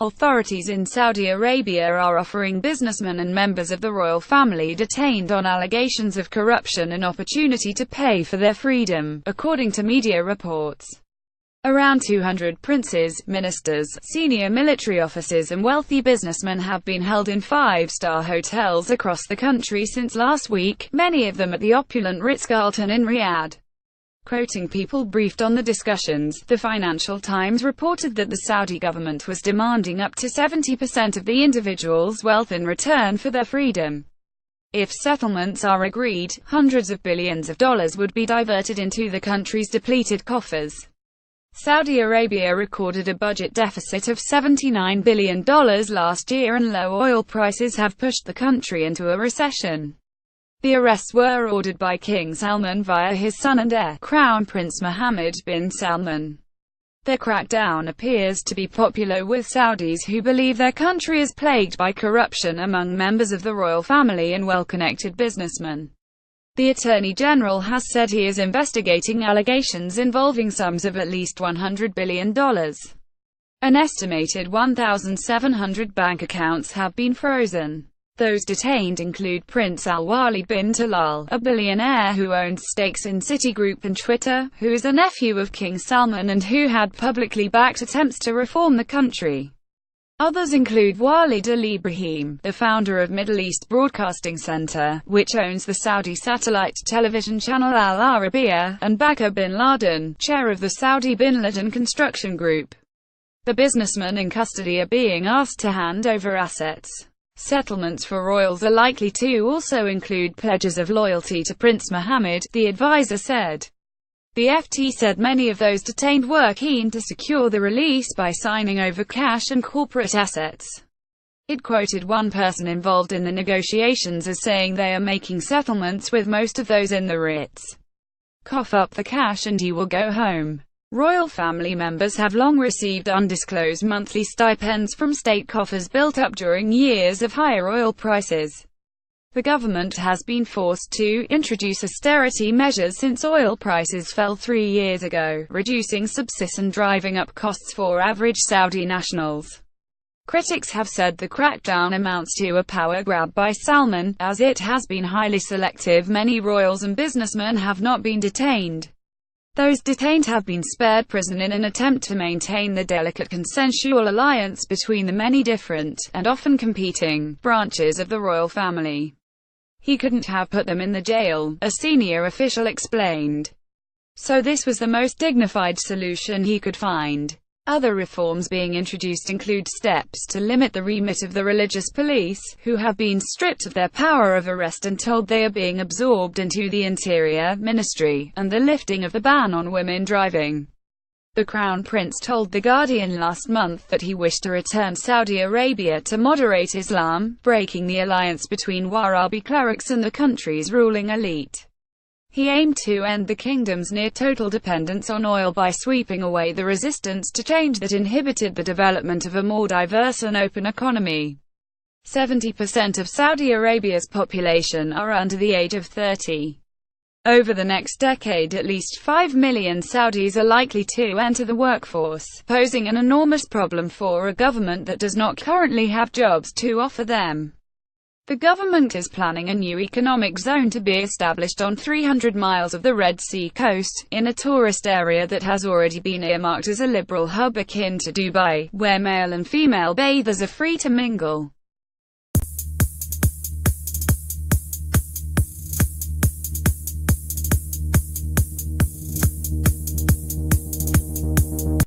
Authorities in Saudi Arabia are offering businessmen and members of the royal family detained on allegations of corruption an opportunity to pay for their freedom, according to media reports. Around 200 princes, ministers, senior military officers and wealthy businessmen have been held in five-star hotels across the country since last week, many of them at the opulent Ritz-Carlton in Riyadh. Quoting people briefed on the discussions, the Financial Times reported that the Saudi government was demanding up to 70% of the individual's wealth in return for their freedom. If settlements are agreed, hundreds of billions of dollars would be diverted into the country's depleted coffers. Saudi Arabia recorded a budget deficit of $79 billion last year, and low oil prices have pushed the country into a recession. The arrests were ordered by King Salman via his son and heir, Crown Prince Mohammed bin Salman. The crackdown appears to be popular with Saudis who believe their country is plagued by corruption among members of the royal family and well-connected businessmen. The Attorney General has said he is investigating allegations involving sums of at least $100 billion. An estimated 1,700 bank accounts have been frozen. Those detained include Prince Al-Wali bin Talal, a billionaire who owns stakes in Citigroup and Twitter, who is a nephew of King Salman and who had publicly backed attempts to reform the country. Others include Walid al-Ibrahim, the founder of Middle East Broadcasting Center, which owns the Saudi satellite television channel Al Arabiya, and Bakr bin Laden, chair of the Saudi Bin Laden Construction Group. The businessmen in custody are being asked to hand over assets. Settlements for royals are likely to also include pledges of loyalty to Prince Mohammed, the advisor said. The FT said many of those detained were keen to secure the release by signing over cash and corporate assets. It quoted one person involved in the negotiations as saying they are making settlements with most of those in the Ritz. Cough up the cash and you will go home. Royal family members have long received undisclosed monthly stipends from state coffers built up during years of higher oil prices. The government has been forced to introduce austerity measures since oil prices fell 3 years ago, reducing subsistence and driving up costs for average Saudi nationals. Critics have said the crackdown amounts to a power grab by Salman, as it has been highly selective. Many royals and businessmen have not been detained. Those detained have been spared prison in an attempt to maintain the delicate consensual alliance between the many different, and often competing, branches of the royal family. He couldn't have put them in the jail, a senior official explained. So this was the most dignified solution he could find. Other reforms being introduced include steps to limit the remit of the religious police, who have been stripped of their power of arrest and told they are being absorbed into the Interior Ministry, and the lifting of the ban on women driving. The Crown Prince told The Guardian last month that he wished to return Saudi Arabia to moderate Islam, breaking the alliance between Wahhabi clerics and the country's ruling elite. He aimed to end the kingdom's near-total dependence on oil by sweeping away the resistance to change that inhibited the development of a more diverse and open economy. 70% of Saudi Arabia's population are under the age of 30. Over the next decade, at least 5 million Saudis are likely to enter the workforce, posing an enormous problem for a government that does not currently have jobs to offer them. The government is planning a new economic zone to be established on 300 miles of the Red Sea coast, in a tourist area that has already been earmarked as a liberal hub akin to Dubai, where male and female bathers are free to mingle.